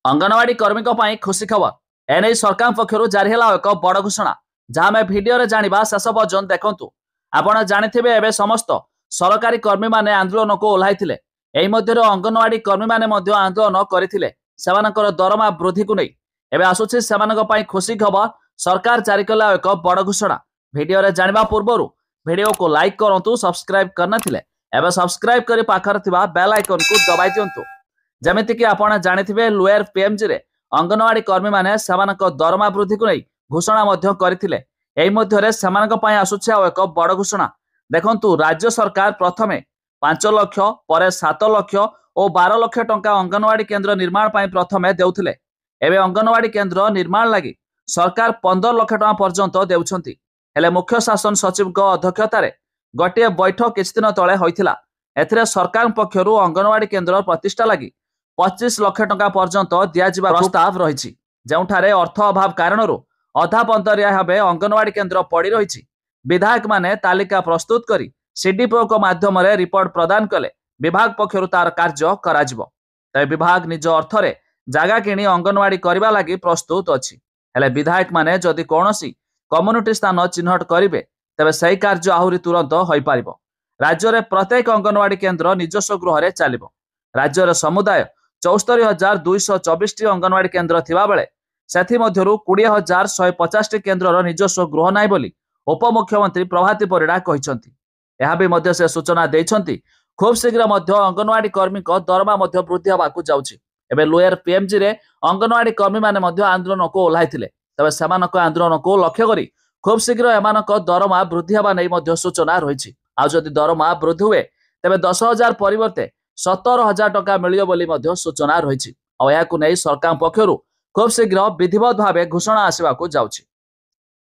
अंगनवाड़ी कर्मी खुशी खबर एने सरकार पक्षर जारी है एक बड़ घोषणा जहां मैं भिडियो जाना शेष पर्यटन देखु। आपड़ जाथे एवं समस्त सरकारी कर्मी माने आंदोलन को ओह्लाई अंगनवाड़ी कर्मी माने आंदोलन करते दरमा वृद्धि को नहीं एवं आसूची से खुशी खबर सरकार जारी कला एक बड़ घोषणा। भिडियो जाना पूर्व भिडियो को लाइक करूँ, सब्सक्राइब करनथिले एवं सब्सक्राइब कर पाखर बेल आइकन को दबाई दिंतु। जमितिक आपण जानिथिबे लोयर पीएमजी रे अंगनवाड़ी कर्मी माने समानक दरमा वृद्धि को नहीं घोषणा करथिले। एही मध्यरे समानक पय आसुछि एक बड़ घोषणा। देखंतु राज्य सरकार प्रथमे 5 लाख पर 7 लाख और 12 लाख टंका अंगनवाड़ी केन्द्र निर्माण पय प्रथमे देउथिले। एबे अंगनवाड़ी केन्द्र निर्माण लागि सरकार 15 लाख टंका पर्यंत देउछंती। हेले मुख्य शासन सचिव अध्यक्षतार गोटे बैठक किछ दिन तले होइथिला। एथिरे सरकार पक्षरु अंगनवाड़ी केन्द्र प्रतिष्ठा लागि 25 लाख टंका पर्यंत दियाजिबा प्रस्ताव रही, जोठारे अर्थ अभाव कारण अधा पंतरिया भावे अंगनवाड़ी केन्द्र पड़ी रही। विधायक माने तालिका प्रस्तुत करी सीडीपीओ को माध्यम रिपोर्ट प्रदान कले विभाग पक्षरु तार कार्य कराजिबो। तबे विभाग निज अर्थरे जागा किणी अंगनवाड़ी करबा लागि प्रस्तुत अछि। हेले विधायक माने जदि कोनोसी कम्युनिटी स्थान चिन्हट करिवे तबे सही कार्य आहुरी तुरंत होई पारिबो। राज्य रे प्रत्येक अंगनवाड़ी केन्द्र निजस्व गृह रे चलिबो। राज्य समुदाय 74,224 अंगनवाड़ी केन्द्र थिबा बेले सेथि मध्यरु 20,150 केन्द्र निजस्व गृह नाई बोली उपमुख्यमंत्री प्रभाती परिडा कहिसंती। एहा भी मध्य से सूचना देइछंती खूब शीघ्र मध्य अंगनवाड़ी कर्मी को दरमा मध्य वृद्धि होबाकू जाउछि। एबे लोयर पीएमजी रे अंगनवाड़ी कर्मी माने मध्य आंदोलन को ओह्लाइथिले। तबे सेमानक आंदोलन को लक्ष्य करी खूब शीघ्र एमानक दरमा वृद्धि होबा नै मध्य सूचना रहिछि। आ जदि दरमा वृद्धि हुए तबे 10,000 परिवर्ते 17,000 टंका मिलियो बोली मध्य सूचना रही। सरकार पक्षरु खूब शीघ्र विधिवत भावे घोषणा आसवाकू जाउछि।